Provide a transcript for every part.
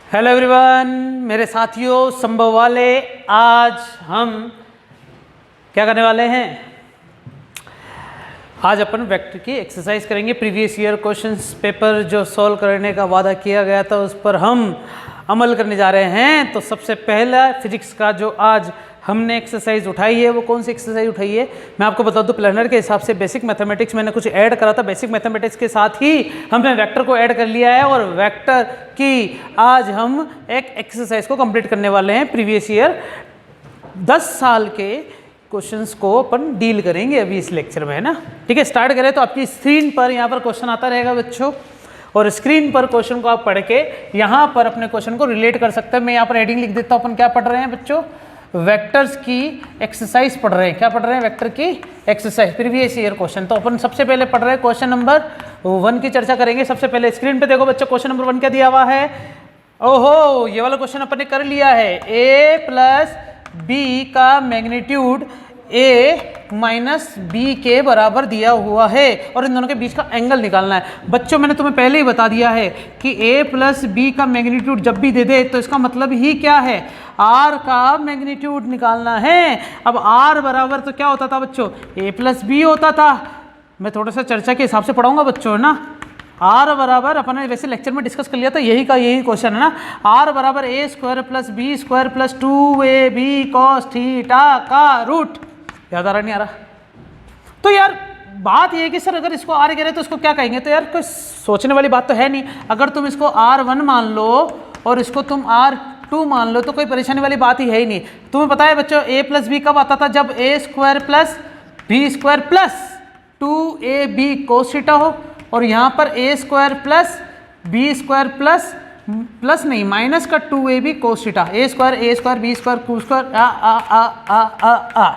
Hello everyone, मेरे साथियों संभव वाले, आज हम क्या करने वाले हैं? आज अपन वेक्टर की एक्सरसाइज करेंगे। प्रीवियस ईयर क्वेश्चंस पेपर जो सॉल्व करने का वादा किया गया था उस पर हम अमल करने जा रहे हैं। तो सबसे पहला फिजिक्स का जो आज हमने एक्सरसाइज उठाई है वो कौन सी एक्सरसाइज उठाई है मैं आपको बता दूं। प्लानर के हिसाब से बेसिक मैथमेटिक्स मैंने कुछ ऐड करा था, बेसिक मैथमेटिक्स के साथ ही हमने वेक्टर को ऐड कर लिया है और वेक्टर की आज हम एक एक्सरसाइज को कंप्लीट करने वाले हैं। प्रीवियस ईयर 10 साल के क्वेश्चंस को अपन डील करेंगे अभी इस लेक्चर में, है ना। ठीक है, स्टार्ट करें। तो आपकी स्क्रीन पर यहाँ पर क्वेश्चन आता रहेगा बच्चों, और स्क्रीन पर क्वेश्चन को आप पढ़ के यहाँ पर अपने क्वेश्चन को रिलेट कर सकते हैं। मैं यहाँ पर हेडिंग लिख देता हूँ। अपन क्या पढ़ रहे हैं बच्चों? वेक्टर्स की एक्सरसाइज पढ़ रहे हैं। क्या पढ़ रहे हैं? वेक्टर की एक्सरसाइज, प्रीवियस ईयर क्वेश्चन। तो अपन सबसे पहले पढ़ रहे हैं क्वेश्चन नंबर 1 की चर्चा करेंगे। सबसे पहले स्क्रीन पे देखो बच्चों, क्वेश्चन नंबर 1 क्या दिया हुआ है। ओहो, ये वाला क्वेश्चन अपन ने कर लिया है। ए प्लस बी का मैग्नीट्यूड ए माइनस बी के बराबर दिया हुआ है और इन दोनों के बीच का एंगल निकालना है। बच्चों मैंने तुम्हें पहले ही बता दिया है कि ए प्लस बी का मैग्नीट्यूड जब भी दे दे तो इसका मतलब ही क्या है, आर का मैग्नीट्यूड निकालना है। अब आर बराबर तो क्या होता था बच्चों? ए प्लस बी होता था। मैं थोड़ा सा चर्चा के हिसाब से पढ़ाऊंगा बच्चों, है ना। आर बराबर अपन ने वैसे लेक्चर में डिस्कस कर लिया था, यही क्वेश्चन है ना। आर बराबर A square plus B square plus 2ab cos theta का रूट। याद आ रहा नहीं आ रहा? तो यार बात ये है कि सर अगर इसको आर कह रहे तो इसको क्या कहेंगे? तो यार कोई सोचने वाली बात तो है नहीं। अगर तुम इसको R1 मान लो और इसको तुम R2 मान लो तो कोई परेशानी वाली बात ही है ही नहीं। तुम्हें पता है बच्चों ए प्लस बी कब आता था? जब A square plus B square plus 2ab cos theta हो, और यहाँ पर A square plus B square plus नहीं माइनस का 2ab cos theta. A square B square कू स्क्वायर आ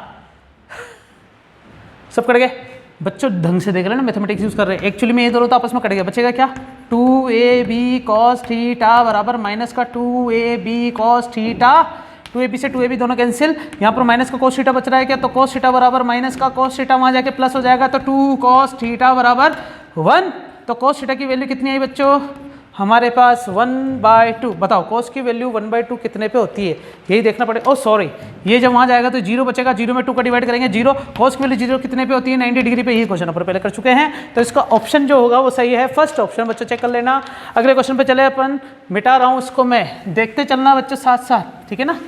सब कट गए बच्चों। ढंग से देख रहे हैं ना, मैथमेटिक्स यूज कर रहे हैं। एक्चुअली में ये दोनों तो आपस में कट गया, बचेगा क्या? 2ab cos थीटा बराबर माइनस का 2ab cos थीटा। 2ab से 2ab दोनों कैंसिल, यहाँ पर माइनस का cos थीटा बच रहा है क्या? तो cos थीटा बराबर माइनस का cos थीटा वहाँ जाके प्लस हो जाएगा, तो 2 cos थीटा बराबर 1। तो cos थीटा की वैल्यू कितनी आई बच्चों? हमारे पास 1/2। बताओ cos की वैल्यू 1/2 कितने पे होती है? यही देखना पड़ेगा। ओ सॉरी, ये जब वहाँ जाएगा तो 0 बचेगा, 0 में 2 का डिवाइड करेंगे 0। cos की वैल्यू 0 कितने पे होती है? 90 डिग्री पे। यही क्वेश्चन अपन पहले कर चुके हैं, तो इसका ऑप्शन जो होगा वो सही है, फर्स्ट ऑप्शन। बच्चों चेक कर लेना। अगले क्वेश्चन पे चले अपन। मिटा रहा हूँ उसको मैं, देखते चलना बच्चों साथ साथ, ठीक है ना।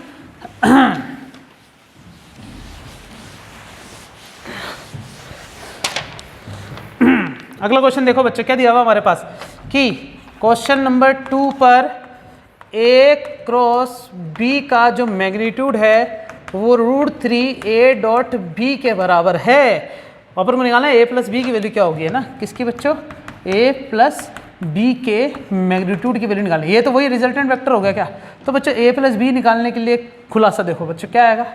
अगला क्वेश्चन देखो बच्चों, क्या दिया हुआ हमारे पास कि क्वेश्चन नंबर 2 पर ए क्रॉस बी का जो मैग्नीट्यूड है वो √3a डॉट बी के बराबर है। अपन को निकालना है ए प्लस बी की वैल्यू क्या होगी, है ना। किसकी बच्चों? ए प्लस बी के मैग्नीट्यूड की वैल्यू निकालनी। ये तो वही रिजल्टेंट वेक्टर हो गया क्या? तो बच्चों ए प्लस बी निकालने के लिए खुलासा देखो बच्चों, क्या आएगा?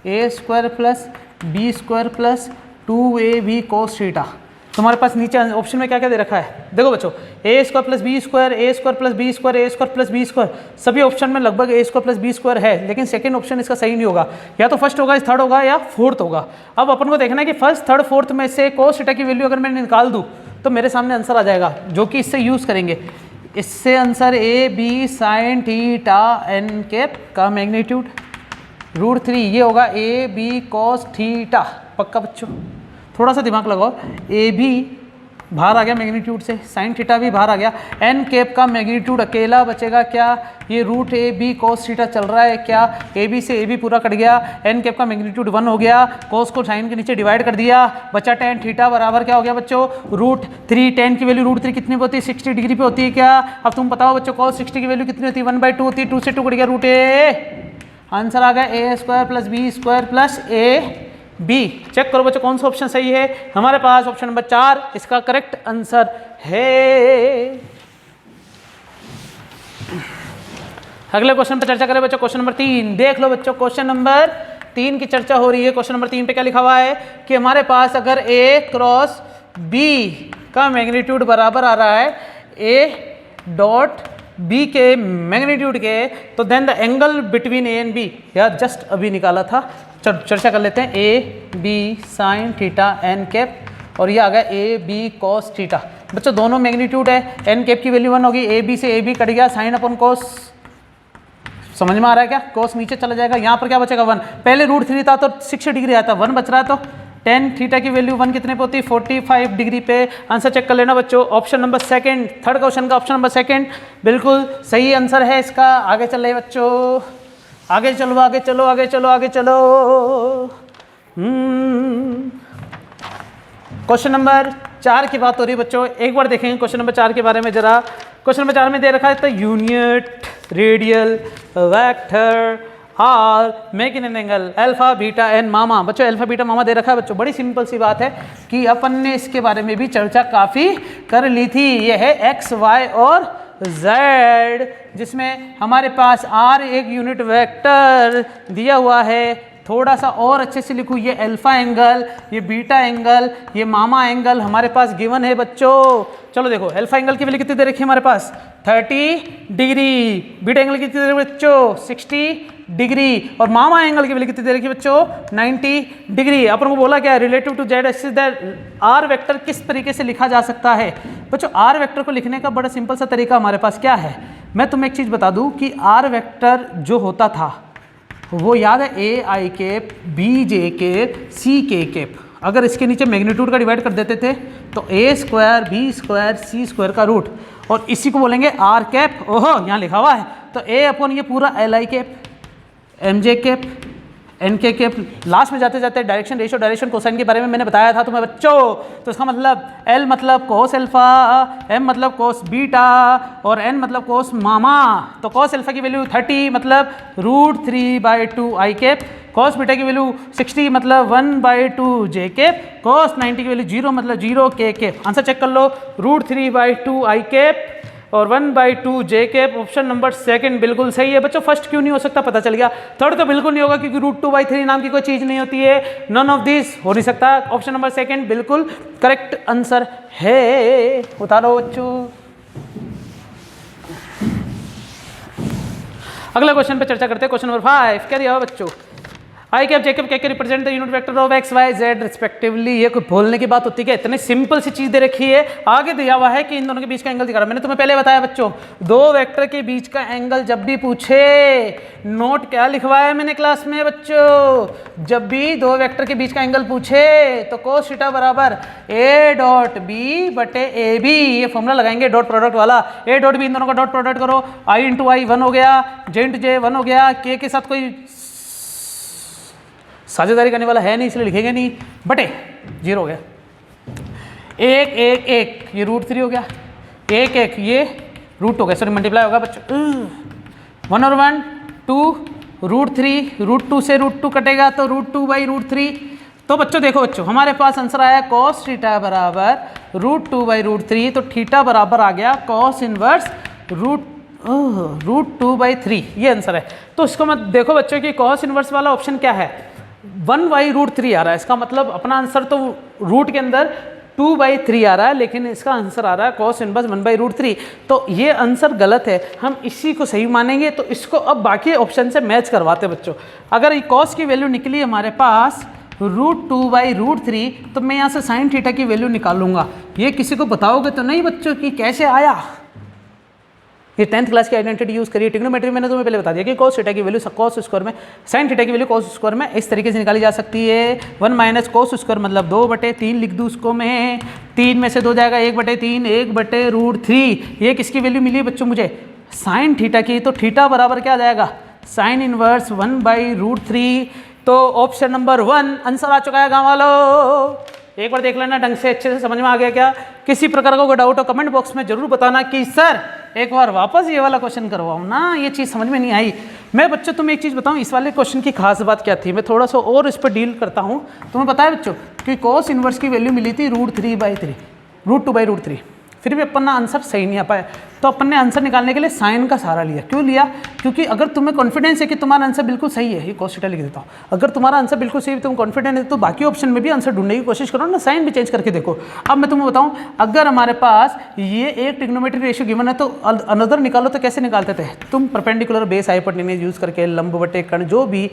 A square plus B square plus 2ab cos theta. तुम्हारे पास नीचे ऑप्शन में क्या क्या दे रखा है देखो बच्चों, ए स्क्वायर प्लस बी स्क्वायर, ए स्क्वायर प्लस बी स्क्वायर, ए स्क्वायर प्लस बी स्क्वायर। सभी ऑप्शन में लगभग ए स्क्वायर प्लस बी स्क्वायर है, लेकिन सेकंड ऑप्शन इसका सही नहीं होगा। या तो फर्स्ट होगा, थर्ड होगा, या फोर्थ होगा। अब अपन को देखना है कि फर्स्ट थर्ड फोर्थ में से cos थीटा की वैल्यू अगर मैं निकाल दूँ तो मेरे सामने आंसर आ जाएगा, जो कि इससे यूज़ करेंगे। इससे answer A B sine theta N cap का मैग्नीट्यूड √3 ये होगा ए बी cos थीटा। पक्का बच्चों, थोड़ा सा दिमाग लगाओ। ए बी बाहर आ गया मैग्नीट्यूड से, साइन थीटा भी बाहर आ गया, एन कैप का मैग्नीट्यूड अकेला बचेगा क्या? ये √ab cos थीटा चल रहा है क्या? ए बी से ए बी पूरा कट गया, एन कैप का मैग्नीट्यूड 1 हो गया, cos को साइन के नीचे डिवाइड कर दिया, बचा tan थीटा बराबर क्या हो गया बच्चों? √3। tan की वैल्यू √3 कितनी पे होती है? 60 डिग्री पे होती है क्या? अब तुम बताओ बच्चों cos 60 की वैल्यू कितनी होती है? 1/2 होती है। 2 से 2 कट गया √a। आंसर आ गया A square plus B square plus A B. Check करो बच्चों कौन सा ऑप्शन सही है। हमारे पास ऑप्शन नंबर 4 इसका करेक्ट आंसर है। अगले क्वेश्चन पर चर्चा करें बच्चों, क्वेश्चन नंबर 3 देख लो बच्चों। क्वेश्चन नंबर 3 की चर्चा हो रही है। क्वेश्चन नंबर 3 पे क्या लिखा हुआ है कि हमारे पास अगर ए क्रॉस बी का मैग्नीट्यूड बराबर आ रहा है ए डॉट बी के मैग्नीट्यूड के, तो then the angle between A and B, या जस्ट अभी निकाला था, चर्चा कर लेते हैं। A B sine theta N cap, और ये आ गया ए बी cos थीटा। बच्चों दोनों मैग्नीट्यूड है, एन कैप की वैल्यू 1 होगी, ए बी से ए बी कट गया, साइन अपन cos समझ में आ रहा है क्या? कोस नीचे चला जाएगा, यहाँ पर क्या बचेगा 1, पहले √3 था तो 60 डिग्री आता, 1 बच रहा है, तो tan थीटा की वैल्यू 1 कितने पे होती है 45 डिग्री पे। आंसर चेक कर लेना बच्चों, option number second, third question का ऑप्शन नंबर सेकंड बिल्कुल सही आंसर है इसका। आगे चल रहे बच्चों, आगे चलो आगे चलो आगे चलो आगे चलो। क्वेश्चन नंबर 4 की बात हो रही है बच्चों, एक बार देखेंगे क्वेश्चन नंबर 4 के बारे में जरा। क्वेश्चन नंबर 4 में दे रखा है तो unit radial vector R make in an angle alpha beta एन मामा। बच्चों अल्फा बीटा मामा दे रखा है बच्चों, बड़ी सिंपल सी बात है कि अपन ने इसके बारे में भी चर्चा काफ़ी कर ली थी। ये है एक्स वाई और z, जिसमें हमारे पास r एक यूनिट वेक्टर दिया हुआ है। थोड़ा सा और अच्छे से लिखूँ, ये अल्फा एंगल, ये बीटा एंगल, ये मामा एंगल हमारे पास गिवन है बच्चों। चलो देखो अल्फा एंगल की वैल्यू कितनी दे रखी है हमारे पास 30 डिग्री, बीटा एंगल कितनी दे रखी है बच्चों 60 डिग्री, और मामा एंगल की वैल्यू कितनी दे रखी है बच्चों 90 डिग्री। अपन को बोला क्या relative to Z axis that R vector किस तरीके से लिखा जा सकता है बच्चों। आर वेक्टर को लिखने का बड़ा सिंपल सा तरीका हमारे पास क्या है, मैं तुम्हें एक चीज़ बता दूं कि आर वेक्टर जो होता था वो याद है ए आई कैप, बी जे कैप, सी के कैप। अगर इसके नीचे मैग्नीट्यूड का डिवाइड कर देते थे तो ए स्क्वायर बी स्क्वायर सी स्क्वायर का रूट, और इसी को बोलेंगे आर कैप। ओहो यहाँ लिखा हुआ है तो ए अपॉन ये पूरा L I cap, M J cap, N K cap. Last में जाते जाते डायरेक्शन रेशियो डायरेक्शन कोसाइन के बारे में मैंने बताया था तुम्हें बच्चों। तो इसका मतलब एल मतलब कोस अल्फा, एम मतलब कोस बीटा और एन मतलब कोस मामा। तो कोस अल्फा की वैल्यू 30 मतलब √3/2 आई कैप, कोस बीटा की वैल्यू 60 मतलब 1/2 जे कैप, कोस 90 की वैल्यू 0 मतलब 0 के कैप। आंसर चेक कर लो, √3/2 आई कैप और 1/2 जे कैप। ऑप्शन नंबर सेकंड बिल्कुल सही है बच्चों। फर्स्ट क्यों नहीं हो सकता पता चल गया, थर्ड तो बिल्कुल नहीं होगा क्योंकि √2/3 नाम की कोई चीज नहीं होती है। नन ऑफ दिस हो नहीं सकता। ऑप्शन नंबर सेकंड बिल्कुल करेक्ट आंसर है। उतारो बच्चों, अगला क्वेश्चन पे चर्चा करते हैं। क्वेश्चन नंबर 5 क्या दिया हुआ बच्चों, आई कैप जे कैप के represent the unit vector of X Y Z respectively. ये कोई बोलने की बात होती है, इतनी सिंपल सी चीज दे रखी है। आगे दिया हुआ है कि इन दोनों के बीच का एंगल दिखा रहा है। मैंने तुम्हें पहले बताया बच्चों, दो वेक्टर के बीच का एंगल जब भी पूछे, नोट क्या लिखवाया मैंने क्लास में बच्चों, जब भी दो वेक्टर के बीच का एंगल पूछे तो कोस थीटा बराबर ए डॉट बी बटे ए बी, ये फॉर्मूला लगाएंगे डॉट प्रोडक्ट वाला। ए डॉट बी इन दोनों का डॉट प्रोडक्ट करो, आई इंटू आई 1 हो गया, जे इंटू जे 1 हो गया, के के साथ कोई साझेदारी करने वाला है नहीं इसलिए लिखेंगे नहीं, बटे 0 हो गया। एक एक एक ये √3 हो गया, एक एक ये रूट हो गया, सॉरी मल्टीप्लाई होगा बच्चों। 1 और 1 2 √3, √2 से √2 कटेगा तो √2/√3। तो बच्चों देखो बच्चों हमारे पास आंसर आया cos थीटा बराबर √2/√3। तो थीटा बराबर आ गया cos इनवर्स √2/3, ये आंसर है। तो इसको मत देखो बच्चों कि cos इनवर्स वाला ऑप्शन क्या है 1/√3 आ रहा है। इसका मतलब अपना आंसर तो रूट के अंदर 2/3 आ रहा है, लेकिन इसका आंसर आ रहा है cos इनवर्स 1/√3। तो ये आंसर गलत है, हम इसी को सही मानेंगे। तो इसको अब बाकी ऑप्शन से मैच करवाते बच्चों। अगर ये cos की वैल्यू निकली हमारे पास √2/√3 तो मैं यहाँ से sin थीटा की वैल्यू निकालूंगा। ये किसी को बताओगे तो नहीं बच्चों कि कैसे आया। ये 10th क्लास की आइडेंटिटी यूज करिए। ट्रिग्नोमेट्री मैंने तुम्हें पहले बता दिया कि cos थीटा की वैल्यू cos स्क्वायर में, sin थीटा की वैल्यू cos स्क्वायर में इस तरीके से निकाली जा सकती है। 1 माइनस cos स्क्वायर मतलब 2/3 लिख दूँ उसको मैं, 3 में से 2 जाएगा 1/3, 1/√3। ये किसकी वैल्यू मिली बच्चों मुझे sin थीटा की। तो थीटा बराबर क्या आ जाएगा sin इनवर्स 1/√3। तो ऑप्शन नंबर 1 आंसर आ चुका है गाँव वालों। एक बार देख लेना ढंग से, अच्छे से समझ में आ गया क्या। किसी प्रकार का कोई डाउट हो कमेंट बॉक्स में जरूर बताना कि सर एक बार वापस ये वाला क्वेश्चन करवाओ ना, ये चीज़ समझ में नहीं आई। मैं बच्चों तुम्हें एक चीज़ बताऊं, इस वाले क्वेश्चन की खास बात क्या थी, मैं थोड़ा सा और इस पर डील करता हूं। तुम्हें पता है बच्चों कि cos इनवर्स की वैल्यू मिली थी √2/√3, फिर भी अपन ना आंसर सही नहीं आ पाया। तो अपन ने आंसर निकालने के लिए साइन का सहारा लिया। क्यों लिया, क्योंकि अगर तुम्हें कॉन्फिडेंस है कि तुम्हारा आंसर बिल्कुल सही है, ये cos थीटा लिख देता हूँ, अगर तुम्हारा आंसर बिल्कुल सही है, तुम कॉन्फिडेंट है तो बाकी ऑप्शन में भी आंसर ढूंढने की कोशिश करो ना, साइन भी चेंज करके देखो। अब मैं तुम्हें बताऊँ, अगर हमारे पास ये एक ट्रिग्नोमेट्रिक रेशियो गिवन है तो अनदर निकालो तो कैसे निकालते थे तुम, परपेंडिकुलर बेस हाइपोटेन्यूज यूज करके, लंब बटे कर्ण, जो भी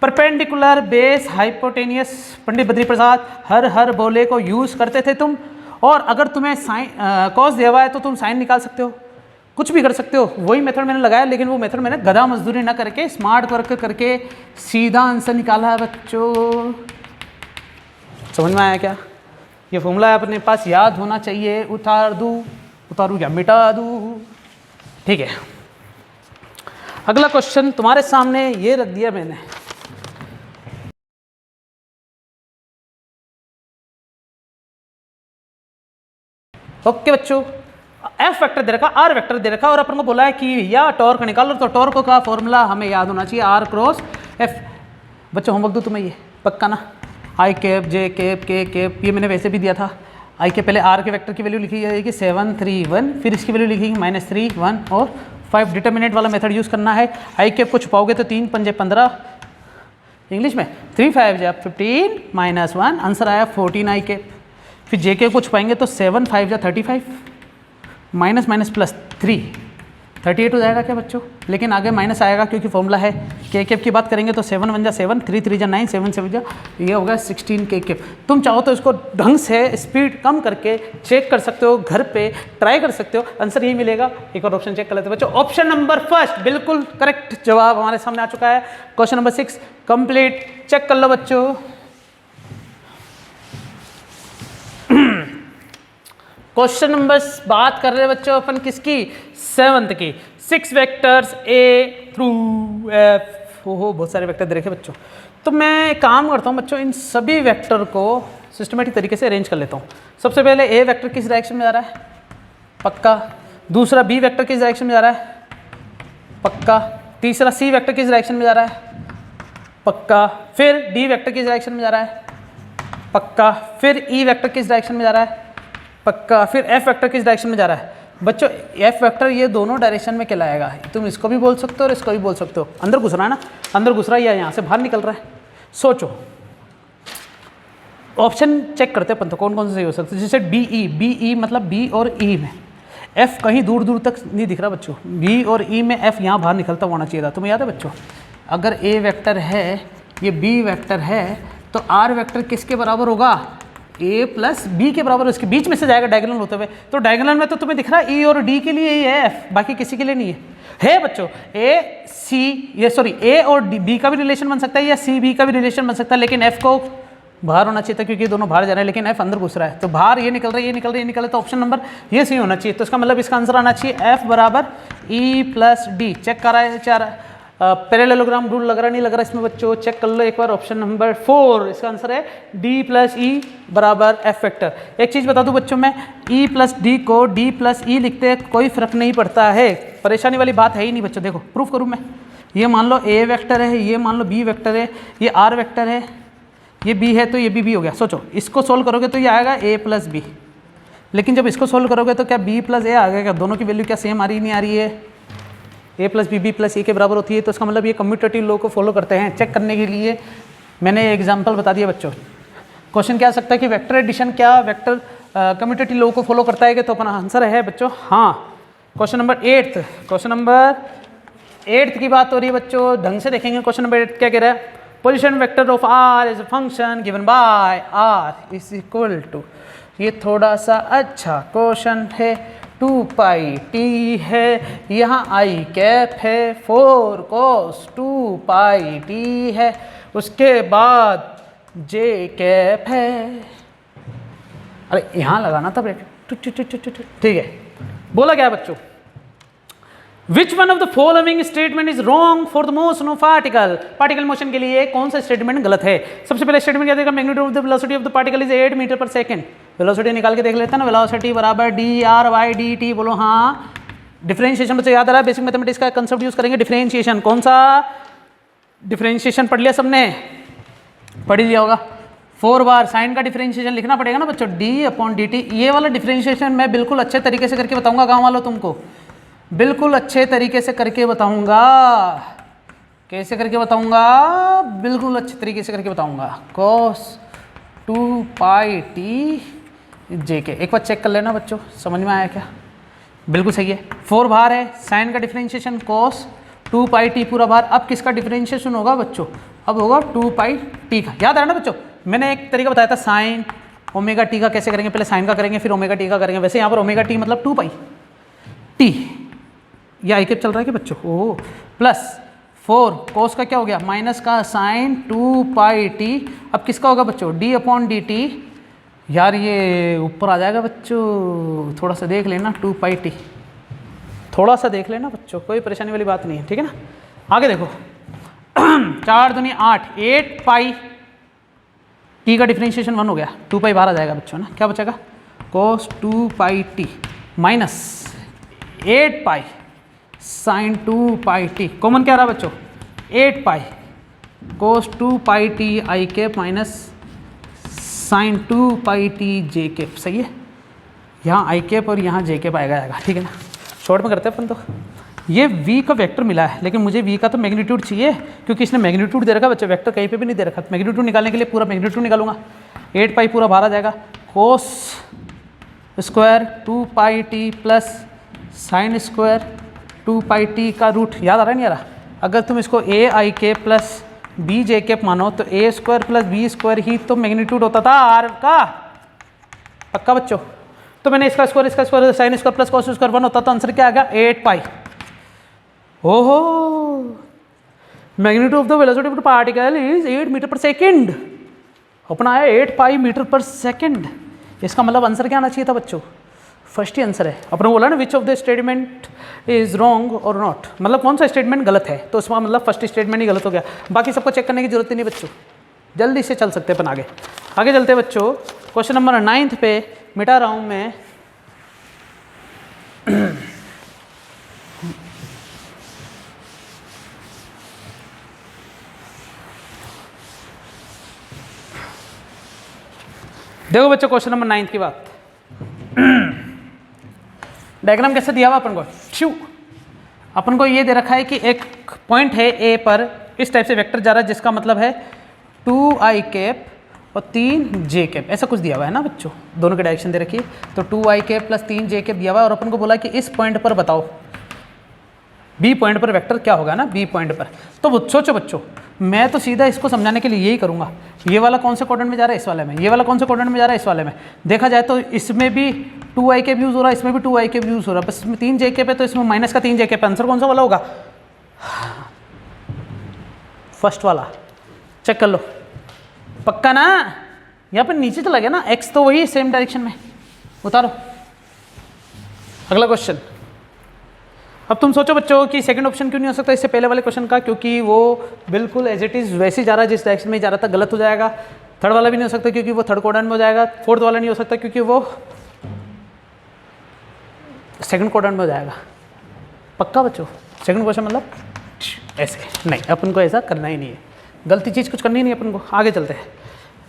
perpendicular base hypotenuse Pandit Badri Prasad हर बोले को यूज करते थे तुम। और अगर तुम्हें साइन cos दिया हुआ है तो तुम साइन निकाल सकते हो। कुछ भी कर सकते हो, वही मेथड मैंने लगाया, लेकिन वो मेथड मैंने गधा मजदूरी ना करके स्मार्ट वर्क करके सीधा आंसर निकाला है बच्चों। समझ में आया क्या? ये फॉर्मूला अपने पास याद होना चाहिए। उतारू क्या मिटा दूँ, ठीक है। अगला क्वेश्चन तुम्हारे सामने ये रख दिया मैंने। ओके बच्चों, एफ वेक्टर दे रखा, आर वेक्टर दे रखा और अपन को बोला है कि या टॉर्क निकालो, तो टॉर्क का फॉर्मूला हमें याद होना चाहिए आर क्रॉस एफ। बच्चों होमवर्क दो तुम्हें ये पक्का ना, आई कैप जे कैप के कैप, ये मैंने वैसे भी दिया था। आई के पहले आर के वेक्टर की वैल्यू लिखी जाएगी 7 3 1, फिर इसकी वैल्यू लिखेंगे -3 1 और 5। डिटर्मिनेंट वाला मेथड यूज़ करना है। आई कैप को छुपाओगे तो 3 पंजे 15, इंग्लिश में 3 5 जा 15 -1, आंसर आया 14 आई कैप। फिर जे के को छुपाएंगे तो 7 5 जा 35, माइनस माइनस प्लस 3 38 हो जाएगा क्या बच्चों? लेकिन आगे माइनस आएगा क्योंकि फॉर्मूला है। के कैप की बात करेंगे तो 7 1 जा 7, 3 3 जा 9, 7 7 जा, ये होगा 16 के कैप। तुम चाहो तो इसको ढंग से स्पीड कम करके चेक कर सकते हो, घर पे ट्राई कर सकते हो, आंसर यही मिलेगा। एक और ऑप्शन चेक कर लेते हैं बच्चों। ऑप्शन नंबर फर्स्ट बिल्कुल करेक्ट जवाब हमारे सामने आ चुका है। Question number 6 complete. चेक कर लो बच्चों। क्वेश्चन नंबर बात कर रहे हैं बच्चों अपन किसकी? 7th की। 6 वेक्टर्स ए थ्रू एफ। ओहो बहुत सारे वेक्टर दे रखे बच्चों। तो मैं काम करता हूँ बच्चों, इन सभी वेक्टर को सिस्टमेटिक तरीके से अरेंज कर लेता हूँ। सबसे पहले ए वेक्टर किस डायरेक्शन में जा रहा है? पक्का। दूसरा बी वेक्टर किस डायरेक्शन में जा रहा है? पक्का। तीसरा सी वेक्टर किस डायरेक्शन में जा रहा है? पक्का। फिर डी वेक्टर किस डायरेक्शन में जा रहा है? पक्का। फिर ई वेक्टर किस डायरेक्शन में जा रहा है? पक्का। फिर एफ वेक्टर किस डायरेक्शन में जा रहा है? बच्चों एफ वेक्टर ये दोनों डायरेक्शन में कहलाएगा। तुम इसको भी बोल सकते हो और इसको भी बोल सकते हो। अंदर घुस रहा है ना, अंदर घुस रहा है या यहाँ से बाहर निकल रहा है? सोचो। ऑप्शन चेक करते हैं अपन तो कौन कौन से सही हो सकते हैं। जैसे बी ई मतलब बी और ई में एफ कहीं दूर दूर तक नहीं दिख रहा बच्चों। बी और ई में एफ यहाँ बाहर निकलता होना चाहिए था। तुम्हें याद है बच्चों? अगर ए वेक्टर है, ये बी वेक्टर है, तो आर वेक्टर किसके बराबर होगा? ए प्लस बी के बराबर। इसके बीच में से जाएगा डायगोनल होते हुए। तो डायगोनल में तो तुम्हें दिख रहा है ई और डी के लिए ही है एफ, बाकी किसी के लिए नहीं है बच्चों। ए सी ये सॉरी ए और बी का भी रिलेशन बन सकता है या सी बी का भी रिलेशन बन सकता है, लेकिन एफ को बाहर होना चाहिए था क्योंकि दोनों बाहर जा रहे हैं, लेकिन एफ अंदर घुस रहा है। तो बाहर ये निकल रहा है, ये निकल रहा है, ये निकल रहा है, तो ऑप्शन नंबर ये सही होना चाहिए। तो इसका मतलब इसका आंसर आना चाहिए एफ बराबर ई प्लस डी। चेक कर रहा है चार पैरेललोग्राम रूल लग रहा नहीं लग रहा इसमें बच्चों? चेक कर लो एक बार। ऑप्शन नंबर 4 इसका आंसर है डी प्लस ई बराबर एफ वेक्टर। एक चीज़ बता दूं बच्चों, मैं ई प्लस डी को डी प्लस ई लिखते कोई फर्क नहीं पड़ता है, परेशानी वाली बात है ही नहीं बच्चों। देखो प्रूफ करूं मैं, ये मान लो ए वेक्टर है, ये मान लो बी वेक्टर है, ये आर वेक्टर है, ये बी है तो ये बी हो गया। सोचो इसको सोल्व करोगे तो ये आएगा ए प्लस बी, लेकिन जब इसको सोल्व करोगे तो क्या बी प्लस ए आ गया? क्या दोनों की वैल्यू क्या सेम आ रही नहीं आ रही है? ए प्लस बी प्लस ए के बराबर होती है। तो इसका मतलब ये कम्यूटेटिव लॉ को फॉलो करते हैं। चेक करने के लिए मैंने एग्जांपल बता दिया बच्चों। क्वेश्चन क्या आ सकता है कि वेक्टर एडिशन क्या वेक्टर कम्यूटेटिव लॉ को फॉलो करता है कि? तो अपना आंसर है बच्चों हाँ। क्वेश्चन नंबर 8, क्वेश्चन नंबर 8 की बात हो रही है बच्चों, ढंग से देखेंगे। क्वेश्चन नंबर 8 क्या कह रहा है? Position vector of R is a function given by R is equal to, ये थोड़ा सा अच्छा क्वेश्चन है। 2 पाई टी है, यहाँ आई कैप है, 4 cos 2 पाई टी है, उसके बाद जे कैप है। अरे यहाँ लगाना था ब्रेक, ठीक है। बोला क्या बच्चों? Which one of the following statement is wrong for the motion of particle? Particle motion के लिए कौन सा स्टेटमेंट गलत है? सबसे पहले स्टेटमेंट क्या देगा? Magnitude of the velocity of the particle is 8 metre per second. Velocity निकाल के देख लेते हैं ना, वेलोसिटी बराबर D R by D T. बोलो हाँ। डिफरेंशिएशन बच्चों याद आ रहा है? बेसिक मैथमेटिक्स का कंसेप्ट यूज करेंगे, डिफरेंशिएशन। कौन सा डिफरेंशिएशन पढ़ लिया सबने? पढ़ लिया होगा। 4 बार साइन का डिफरेंशिएशन लिखना पड़ेगा ना बच्चों, डी अपॉन डी टी। ये वाला डिफरेंशिएशन मैं बिल्कुल अच्छे तरीके से करके बताऊंगा गाँव वालों तुमको, बिल्कुल अच्छे तरीके से करके बताऊंगा। कैसे करके बताऊंगा? बिल्कुल अच्छे तरीके से करके बताऊंगा। cos 2 पाई टी जे के। एक बार चेक कर लेना बच्चों, समझ में आया क्या? बिल्कुल सही है। 4 बार है, साइन का डिफरेंशिएशन cos 2 पाई टी पूरा बार। अब किसका डिफरेंशिएशन होगा बच्चों? अब होगा 2 पाई टी का। याद आ रहा ना बच्चों? मैंने एक तरीका बताया था साइन ओमेगा टी का कैसे करेंगे। पहले साइन का करेंगे फिर ओमेगा टी का करेंगे। वैसे यहाँ पर ओमेगा टी मतलब 2 पाई टी, ये आई कैप चल रहा है कि बच्चों, ओह, प्लस 4 कोस का क्या हो गया, माइनस का साइन 2 पाई टी। अब किसका होगा बच्चों, डी अपॉन डी टी। यार ये ऊपर आ जाएगा बच्चों, थोड़ा सा देख लेना, 2 पाई टी, थोड़ा सा देख लेना बच्चों, कोई परेशानी वाली बात नहीं है, ठीक है ना। आगे देखो 4 दूनी 8, 8 पाई टी का डिफरेंशिएशन 1 हो गया, 2 पाई बाहर आ जाएगा बच्चों ना, क्या बचेगा, cos 2 pi T minus 8 pi sine 2 pi T, common क्या रहा बच्चों, 8 pi cos 2 pi T I cap minus sine 2 pi T J cap. सही है, यहाँ आई कैप और यहाँ जे कैप आएगा, ठीक है ना। शॉर्ट में करते हैं अपन तो। ये v का वेक्टर मिला है, लेकिन मुझे v का तो मैग्नीट्यूड चाहिए, क्योंकि इसने मैग्नीट्यूड दे रखा है बच्चे, वेक्टर कहीं पे भी नहीं दे रखा। मैग्नीट्यूड निकालने के लिए पूरा मैग्नीट्यूड निकालूंगा, 8 पाई पूरा बाहर आ जाएगा, cos square 2 pi T plus sine square 2 pi T का रूट, याद आ रहा है नहीं आ रहा। अगर तुम इसको ए आई के प्लस बी जे कैप मानो तो ए स्क्वायर प्लस बी स्क्वायर ही तो मैग्नीट्यूड होता था आर का, पक्का बच्चों। तो मैंने इसका square sine square plus cos square 1 होता, तो आंसर क्या आ गया, 8 पाई। ओहो, magnitude of the velocity of the particle is 8 metre per second, अपना आया 8 पाई मीटर पर सेकेंड। इसका मतलब आंसर क्या आना चाहिए था बच्चों, फर्स्ट ही आंसर है। अपने बोला ना विच of the statement is wrong और नॉट, मतलब कौन सा स्टेटमेंट गलत है, तो इसका मतलब फर्स्ट स्टेटमेंट ही गलत हो गया। बाकी सबको चेक करने की जरूरत ही नहीं बच्चों, जल्दी से चल सकते हैं अपन आगे चलते हैं बच्चों। क्वेश्चन नंबर 9 पे मिटा रहा हूं मैं। देखो बच्चों क्वेश्चन नंबर 9 की बात, डायग्राम कैसे दिया हुआ अपन को, अपन को ये दे रखा है कि एक पॉइंट है ए पर इस टाइप से वेक्टर जा रहा है, जिसका मतलब है 2 आई कैप और 3 जे कैप, ऐसा कुछ दिया हुआ है ना बच्चों, दोनों की डायरेक्शन दे रखी है। तो 2 I cap plus 3 J cap दिया हुआ है, और अपन को बोला कि इस पॉइंट पर बताओ बी पॉइंट पर वेक्टर क्या होगा ना, बी पॉइंट पर। तो सोचो बच्चों, मैं तो सीधा इसको समझाने के लिए यही करूंगा, ये वाला कौन से क्वाड्रेंट में जा रहा है, इस वाले में, ये वाला कौन से क्वाड्रेंट में जा रहा है, इस वाले में। देखा जाए तो इसमें भी 2 आई कैप यूज हो रहा है, इसमें भी 2 आई कैप यूज हो रहा है, बस इसमें 3 जे कैप है, तो इसमें माइनस का 3 जे कैप, आंसर कौन सा वाला होगा, फर्स्ट वाला। चेक कर लो, पक्का ना। यहाँ पर नीचे चला गया ना, एक्स तो वही सेम डायरेक्शन में, उतारो। अगला क्वेश्चन। अब तुम सोचो बच्चों कि सेकंड ऑप्शन क्यों नहीं हो सकता इससे पहले वाले क्वेश्चन का, क्योंकि वो बिल्कुल एज इट इज वैसे ही जा रहा है जिस डायरेक्शन में जा रहा था, गलत हो जाएगा। थर्ड वाला भी नहीं हो सकता क्योंकि वो थर्ड क्वाड्रेंट में हो जाएगा। फोर्थ वाला नहीं हो सकता क्योंकि वो सेकंड क्वाड्रेंट में हो जाएगा। पक्का बच्चों, सेकंड क्वेश्चन मतलब ऐसे नहीं, अपन को ऐसा करना ही नहीं है, गलती चीज़ कुछ करनी ही नहीं अपन को। आगे चलते हैं।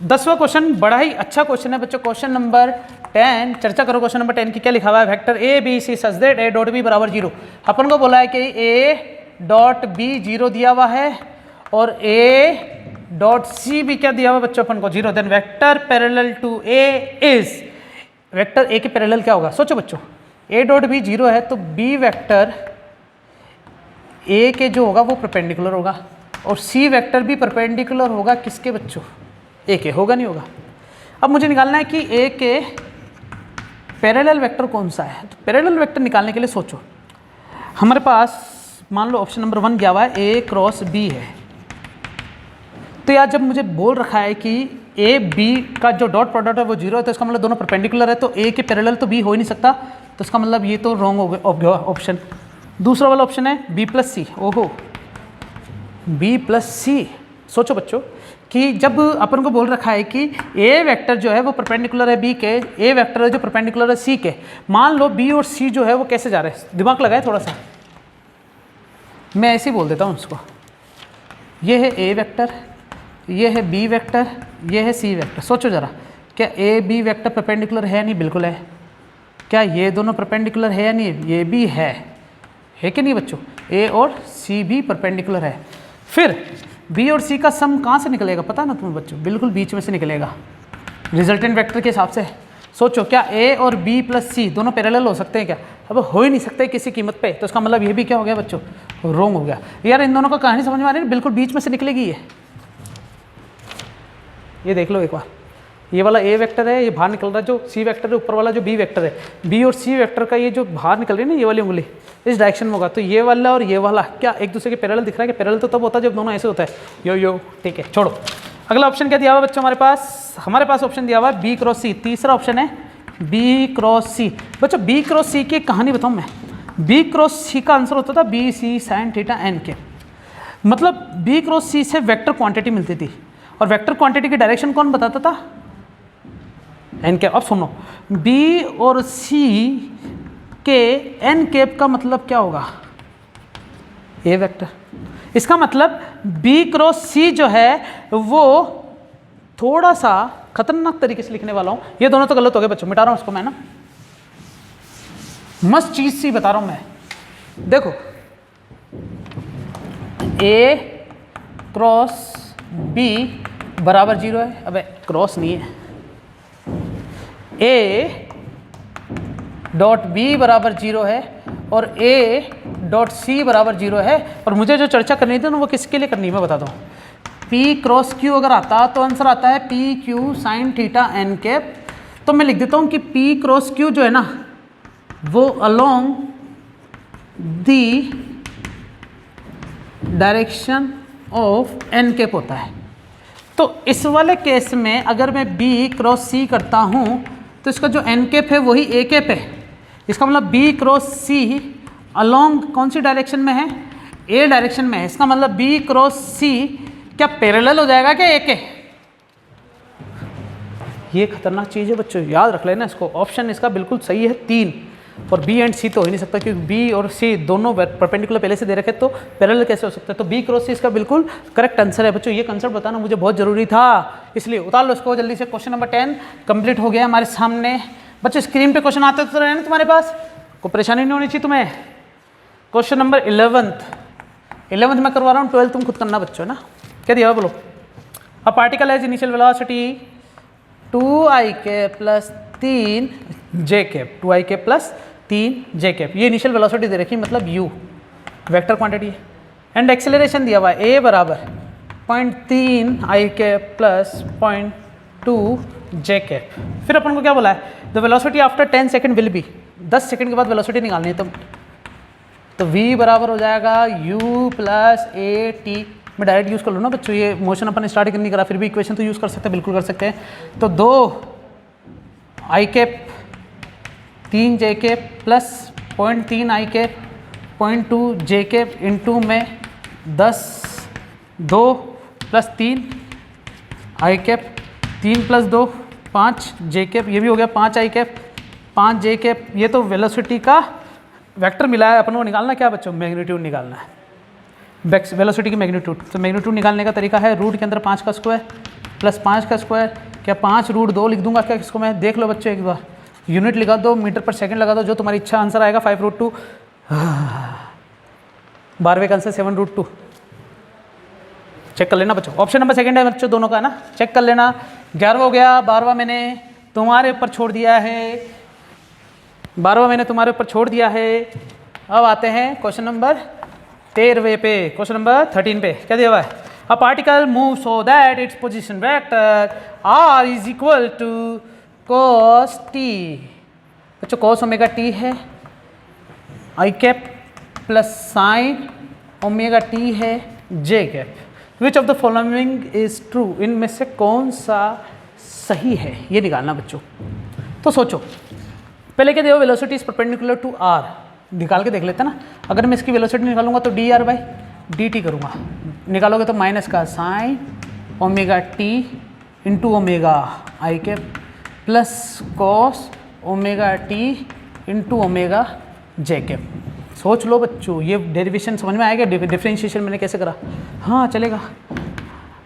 10वां क्वेश्चन बड़ा ही अच्छा क्वेश्चन है बच्चों, क्वेश्चन नंबर 10। चर्चा करो क्वेश्चन नंबर 10 की, क्या लिखा हुआ है, vector A B C such that A dot B बराबर 0। अपन को बोला है कि ए डॉट बी 0 दिया हुआ है और ए डॉट सी भी क्या दिया हुआ है बच्चों अपन को, 0। Then vector parallel to A is, vector A के पैरेलल क्या होगा, सोचो बच्चों, ए डॉट बी 0 है तो बी वेक्टर ए के जो होगा वो परपेंडिकुलर होगा, और सी वेक्टर भी परपेंडिकुलर होगा किसके बच्चों, ए के, होगा नहीं होगा। अब मुझे निकालना है कि ए के पैरेलल वेक्टर कौन सा है। तो पैरेलल वेक्टर निकालने के लिए सोचो, हमारे पास मान लो ऑप्शन नंबर 1 दिया हुआ है ए क्रॉस बी है। तो यार जब मुझे बोल रखा है कि ए बी का जो डॉट प्रोडक्ट है वो 0 है, तो इसका मतलब दोनों परपेंडिकुलर है, तो ए के पैरेलल तो बी हो ही नहीं सकता, तो इसका मतलब ये तो रॉन्ग हो गया ऑप्शन। दूसरा वाला ऑप्शन है बी प्लस सी। ओहो, बी प्लस सी। सोचो बच्चों कि जब अपन को बोल रखा है कि ए वेक्टर जो है वो परपेंडिकुलर है बी के, ए वेक्टर है जो परपेंडिकुलर है सी के, मान लो बी और सी जो है वो कैसे जा रहे हैं, दिमाग लगाए थोड़ा सा, मैं ऐसे ही बोल देता हूँ उसको, ये है ए वेक्टर, ये है बी वेक्टर, ये है सी वेक्टर। सोचो ज़रा, क्या ए बी वेक्टर परपेंडिकुलर है? नहीं, बिल्कुल है। क्या ये दोनों परपेंडिकुलर है या नहीं? ये भी है कि नहीं बच्चों? ए और सी भी परपेंडिकुलर है। फिर बी और सी का सम कहाँ से निकलेगा पता ना तुम्हें बच्चों? बिल्कुल बीच में से निकलेगा रिजल्टेंट वेक्टर के हिसाब से। सोचो, क्या ए और बी प्लस सी दोनों पैरेलल हो सकते हैं क्या? अब हो ही नहीं सकते किसी कीमत पे, तो इसका मतलब ये भी क्या हो गया बच्चों? रॉन्ग हो गया। यार इन दोनों का कहानी समझ में आ रही है? बिल्कुल बीच में से निकलेगी ये देख लो एक बार, ये वाला ए वेक्टर है, ये बाहर निकल रहा है जो सी वेक्टर है, ऊपर वाला जो बी वेक्टर है, बी और सी वेक्टर का ये जो बाहर निकल रही है ना ये वाली उंगली इस डायरेक्शन में होगा, तो ये वाला और ये वाला क्या एक दूसरे के पैरेलल दिख रहा है कि पैरेलल तो तब होता है जब दोनों ऐसे होता है, यो ठीक है छोड़ो। अगला ऑप्शन क्या दिया हुआ बच्चों हमारे पास ऑप्शन दिया हुआ है बी क्रॉस सी, तीसरा ऑप्शन है बी क्रॉस सी। बच्चों बी क्रॉस सी की कहानी बताऊँ मैं, बी क्रॉस सी का आंसर होता था B C sine theta N के, मतलब बी क्रॉस सी से वेक्टर क्वांटिटी मिलती थी और वेक्टर क्वांटिटी की डायरेक्शन कौन बताता था, एन कैप। अब सुनो बी और सी के एन कैप का मतलब क्या होगा, ए वेक्टर। इसका मतलब बी क्रॉस सी जो है वो थोड़ा सा खतरनाक तरीके से लिखने वाला हूं, ये दोनों तो गलत हो गए बच्चों, मिटा रहा हूं इसको मैं ना, मस्त चीज सी बता रहा हूं मैं। देखो ए क्रॉस बी बराबर 0 है, अबे क्रॉस नहीं है, ए डॉट बी बराबर 0 है और ए डॉट सी बराबर 0 है, और मुझे जो चर्चा करनी थी ना वो किसके लिए करनी है मैं बताता हूँ। पी क्रॉस क्यू अगर आता तो आंसर आता है P Q sine theta N cap, तो मैं लिख देता हूँ कि पी क्रॉस क्यू जो है ना वो along the direction of N cap होता है। तो इस वाले केस में अगर मैं बी क्रॉस सी करता हूँ तो इसका जो एन कैप है वही ए कैप है, इसका मतलब बी क्रॉस सी अलोंग कौन सी डायरेक्शन में है, ए डायरेक्शन में है, इसका मतलब बी क्रॉस सी क्या पैरेलल हो जाएगा क्या ए के। ये खतरनाक चीज़ है बच्चों, याद रख लेना इसको। ऑप्शन इसका बिल्कुल सही है 3, और बी एंड सी तो हो ही नहीं सकता क्योंकि बी और सी दोनों परपेंडिकुलर पहले से दे रखे, तो पैरेलल कैसे हो सकता है, तो बी क्रॉस सी इसका बिल्कुल करेक्ट आंसर है बच्चों। ये कंसेप्ट बताना मुझे बहुत जरूरी था, इसलिए उतार लो इसको जल्दी से। क्वेश्चन नंबर 10 कंप्लीट हो गया हमारे सामने बच्चों। स्क्रीन पे क्वेश्चन आते तो रहे ना तुम्हारे पास, कोई परेशानी नहीं होनी चाहिए तुम्हें। क्वेश्चन नंबर 11th मैं करवा रहा हूँ, 12th तुम खुद करना बच्चों ना। क्या दिया बोलो, a particle has initial velocity 2i cap plus 3j cap, 2i cap plus 3j cap, ये इनिशियल वेलोसिटी दे रखी मतलब u वेक्टर क्वांटिटी है, एंड एक्सेलरेशन दिया हुआ है a बराबर 0.3i cap plus 0.2j cap. फिर अपन को क्या बोला है, the velocity after 10 second will be, 10 second के बाद वेलोसिटी निकालनी है तो v बराबर हो जाएगा u प्लस ए टी। मैं डायरेक्ट यूज़ कर लूँ ना बच्चों, ये मोशन अपन स्टार्ट नहीं करा फिर भी इक्वेशन तो यूज़ कर सकते हैं, बिल्कुल कर सकते हैं। तो 2i cap 3j cap plus 0.3i cap 0.2j cap into में 10 2 plus 3i cap 3 plus 2 5j cap, ये भी हो गया 5i कैप 5j कैप। ये तो वेलोसिटी का वेक्टर मिला है, अपन को निकालना क्या बच्चों, मैग्नीट्यूड निकालना है, वेलोसिटी की मैग्नीट्यूड। तो मैग्नीट्यूड निकालने का तरीका है रूट के अंदर 5 का स्क्वायर प्लस 5 का स्क्वायर, क्या 5 रूट 2 लिख दूंगा क्या इसको मैं, देख लो बच्चों एक बार, यूनिट लगा दो, मीटर पर सेकंड लगा दो, जो तुम्हारी इच्छा, आंसर आएगा 5 रूट 2। 12वें का आंसर 7 रूट 2। चेक कर लेना बच्चों, ऑप्शन नंबर सेकंड है बच्चों दोनों का ना, चेक कर लेना। 11वां हो गया, 12वां मैंने तुम्हारे ऊपर छोड़ दिया है, 12वां मैंने तुम्हारे ऊपर छोड़ दिया है। अब आते हैं क्वेश्चन नंबर 13वें पे, क्वेश्चन नंबर 13 पे क्या दिया हुआ है, a particle move so that its position vector r is equal to cos t। बच्चों cos ओमेगा t है, i cap plus sine omega t है j cap. Which of the following is true, इनमें से कौन सा सही है ये निकालना बच्चों। तो सोचो पहले क्या देखो, velocity is perpendicular to r, निकाल के देख लेते हैं ना। अगर मैं इसकी वेलोसिटी निकालूंगा तो D R by D T करूँगा, निकालोगे तो माइनस का sign omega T into omega आई cap plus cos omega T into omega जे कैप। सोच लो बच्चों, ये डेरिवेशन समझ में आएगा, डिफरेंशिएशन मैंने कैसे करा, हाँ चलेगा।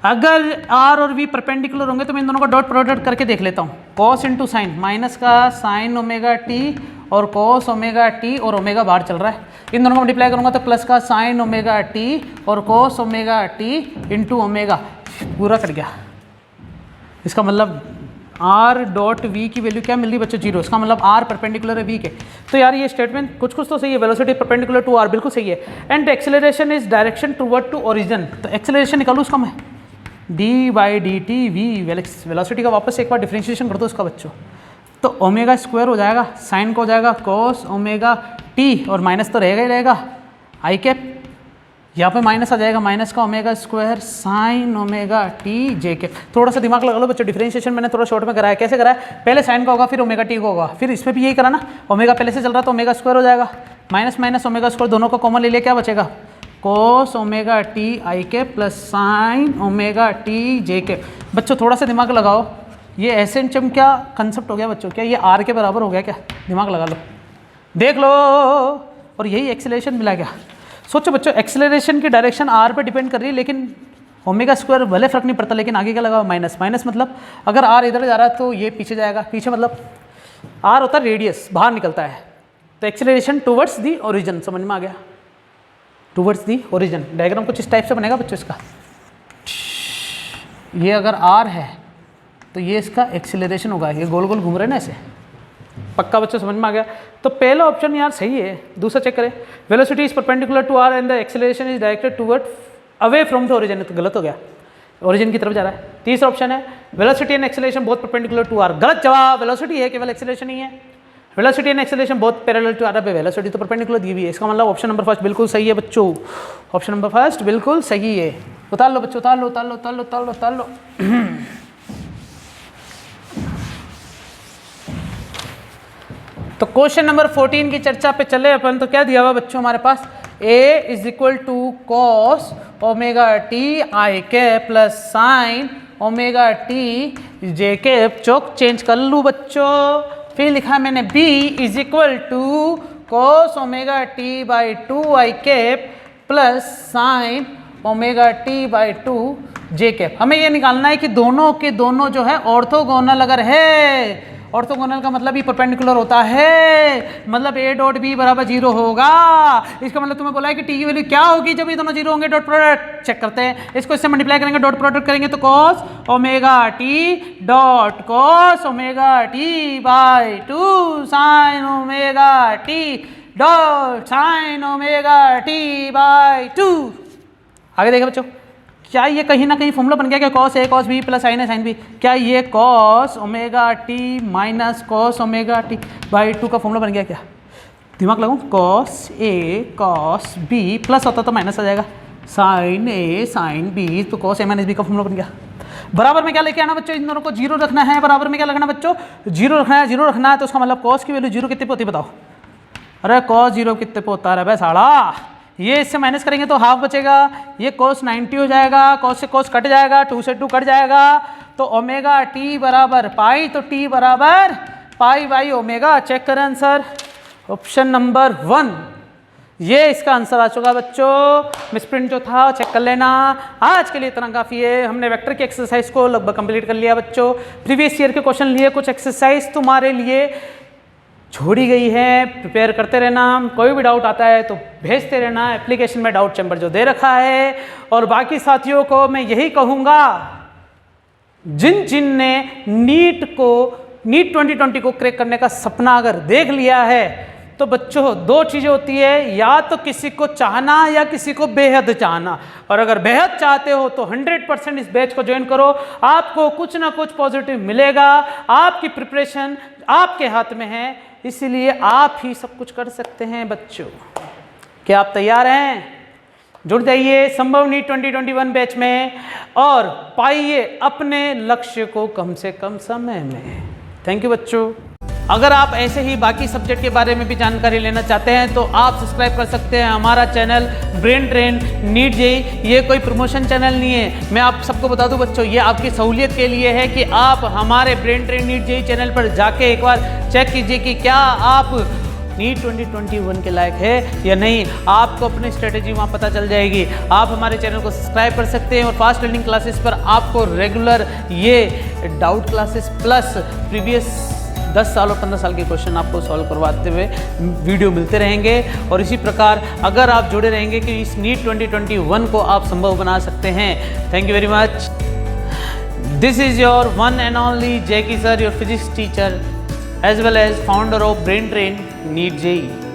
अगर r और v परपेंडिकुलर होंगे तो मैं इन दोनों का डॉट प्रोडक्ट करके देख लेता हूँ, कॉस इंटू साइन, माइनस का साइन ओमेगा टी और कॉस ओमेगा टी, और ओमेगा बाहर चल रहा है, इन दोनों को मल्टीप्लाई करूँगा तो प्लस का साइन ओमेगा टी और cos omega T into omega, पूरा कट गया। इसका मतलब r डॉट v की वैल्यू क्या मिल रही बच्चों, 0। इसका मतलब r परपेंडिकुलर है v के, तो यार ये स्टेटमेंट कुछ कुछ तो सही है, वेलोसिटी परपेंडिकुलर टू r बिल्कुल सही है। And acceleration is direction toward to origin, तो एक्सेलरेशन निकालूँ उसका मैं, D by D T V, velocity का वापस एक बार डिफ्रेंशिएशन कर दो इसका बच्चों, तो ओमेगा स्क्वायर हो जाएगा, साइन का हो जाएगा कॉस ओमेगा टी, और माइनस तो रहेगा ही रहेगा आई कैप, यहाँ पे माइनस आ जाएगा, माइनस का omega square sine omega T J cap. थोड़ा सा दिमाग लगा लो बच्चों, डिफरेंशिएशन मैंने थोड़ा शॉर्ट में कराया। कैसे कराया? पहले साइन का होगा फिर ओमेगा टी का होगा, फिर इसमें भी यही करा ना, ओमेगा पहले से चल रहा तो ओमेगा स्क्वायर हो जाएगा, माइनस माइनस ओमेगा स्क्वायर दोनों को कॉमन ले लिया, क्या बचेगा cos omega T I cap plus sine omega T J cap. बच्चों थोड़ा सा दिमाग लगाओ, ये ऐसे एंड क्या कंसेप्ट हो गया बच्चों, क्या ये आर के बराबर हो गया क्या? दिमाग लगा लो, देख लो, और यही एक्सेलरेशन मिला क्या? सोचो बच्चों, एक्सेलरेशन की डायरेक्शन आर पे डिपेंड कर रही है, लेकिन ओमेगा स्क्वायर भले फर्क नहीं पड़ता, लेकिन आगे क्या लगा माइनस, माइनस मतलब अगर आर इधर जा रहा है तो ये पीछे जाएगा, पीछे मतलब आर होता है रेडियस, बाहर निकलता है, तो एक्सेलरेशन टुवर्ड्स दी ओरिजिन, समझ में आ गया, टुवर्ड्स दी ओरिजिन। डायग्राम कुछ इस टाइप से बनेगा बच्चों इसका, ये अगर आर है तो ये इसका एक्सेलरेशन होगा, ये गोल गोल घूम रहे हैं ना ऐसे, पक्का बच्चों समझ में आ गया? तो पहला ऑप्शन यार सही है, दूसरा चेक करें, velocity is perpendicular to R and the acceleration is directed toward away from the origin, तो गलत हो गया, ओरिजिन की तरफ जा रहा है। तीसरा ऑप्शन है velocity and acceleration both perpendicular to R, गलत जवाब, वेलोसिटी है केवल एक्सेलरेशन नहीं है, velocity and acceleration both parallel to R, velocity तो परपेंडिकुलर दी हुई है, इसका मतलब ऑप्शन नंबर फर्स्ट बिल्कुल सही है बच्चों, ऑप्शन नंबर फर्स्ट बिल्कुल सही है। उतार लो बच्चों, उतार लो उतार लो उतार लो उतार लो उतार लो। तो क्वेश्चन नंबर 14 की चर्चा पे चले अपन, तो क्या दिया हुआ बच्चों हमारे पास, a is equal to cos omega T I cap plus sine omega T J cap. Chalk change कर लूँ बच्चों, फिर लिखा मैंने b is equal to cos omega T by 2 I cap plus sine omega T by 2 J cap. हमें ये निकालना है कि दोनों के दोनों जो है ऑर्थोगोनल अगर है, ऑर्थोगोनल का मतलब ही परपेंडिकुलर होता है, मतलब a डॉट बी बराबर 0 होगा। इसका मतलब तुम्हें बोला है कि t की वैल्यू क्या होगी जब ये दोनों 0 होंगे। डॉट प्रोडक्ट चेक करते हैं, इसको इससे मल्टीप्लाई करेंगे, डॉट प्रोडक्ट करेंगे तो cos omega t dot cos omega t by 2 sign omega t dot sign omega t by 2। आगे देखिए बच्चों, क्या ये कहीं ना कहीं फॉर्मूला बन गया क्या, cos A cos B plus sign A sine B, क्या ये cos omega T minus cos omega T by 2 का फॉर्मूला बन गया क्या? दिमाग लगाओ, cos A cos B plus होता तो माइनस आ जाएगा, साइन ए साइन बी, तो कॉस ए माइनस बी का फॉर्मूला बन गया। बराबर में क्या लेके आना बच्चों, इन दोनों को जीरो रखना है, बराबर में क्या लगना बच्चों, जीरो रखना है। जीरो रखना है तो उसका मतलब कॉस की वैल्यू जीरो कितने पे होती है बताओ? अरे कॉस जीरो कितने पे होता है भाई साड़ा, ये इससे माइनस करेंगे तो हाफ बचेगा, ये cos 90 हो जाएगा, cos से cos कट जाएगा, 2 से 2 कट जाएगा, तो ओमेगा टी बराबर पाई, तो टी बराबर पाई बाई ओमेगा। चेक करें आंसर, ऑप्शन नंबर 1 ये इसका आंसर आ चुका बच्चों। मिसप्रिंट जो था चेक कर लेना। आज के लिए इतना काफ़ी है, हमने वेक्टर की एक्सरसाइज को लगभग कंप्लीट कर लिया बच्चों। प्रीवियस ईयर के क्वेश्चन लिए, कुछ एक्सरसाइज तुम्हारे लिए छोड़ी गई है, प्रिपेयर करते रहना। कोई भी डाउट आता है तो भेजते रहना, एप्लीकेशन में डाउट चैम्बर जो दे रखा है। और बाकी साथियों को मैं यही कहूँगा, जिन जिन ने नीट 2020 को क्रैक करने का सपना अगर देख लिया है तो बच्चों दो चीज़ें होती है, या तो किसी को चाहना या किसी को बेहद चाहना। और अगर बेहद चाहते हो तो 100% इस बैच को ज्वाइन करो, आपको कुछ ना कुछ पॉजिटिव मिलेगा। आपकी प्रिपरेशन आपके हाथ में है, इसीलिए आप ही सब कुछ कर सकते हैं बच्चों। क्या आप तैयार हैं? जुड़ जाइए संभव नीट 2021 बैच में और पाइए अपने लक्ष्य को कम से कम समय में। थैंक यू बच्चों। अगर आप ऐसे ही बाकी सब्जेक्ट के बारे में भी जानकारी लेना चाहते हैं तो आप सब्सक्राइब कर सकते हैं हमारा channel Brain Train NEET JEE. ये कोई प्रमोशन चैनल नहीं है, मैं आप सबको बता दूं बच्चों, ये आपकी सहूलियत के लिए है कि आप हमारे Brain Train NEET JEE channel पर जाके एक बार चेक कीजिए कि क्या आप नीट 2021 के लायक है या नहीं। आपको अपनी स्ट्रेटेजी वहाँ पता चल जाएगी। आप हमारे चैनल को सब्सक्राइब कर सकते हैं और फास्ट लर्निंग क्लासेस पर आपको रेगुलर ये डाउट क्लासेस प्लस प्रीवियस 10 साल और 15 साल के क्वेश्चन आपको सॉल्व करवाते हुए वीडियो मिलते रहेंगे। और इसी प्रकार अगर आप जुड़े रहेंगे कि इस नीट 2021 को आप संभव बना सकते हैं। Thank you very much. This is your one and only Jackie sir, your physics teacher as well as founder of Brain Train NEET JEE।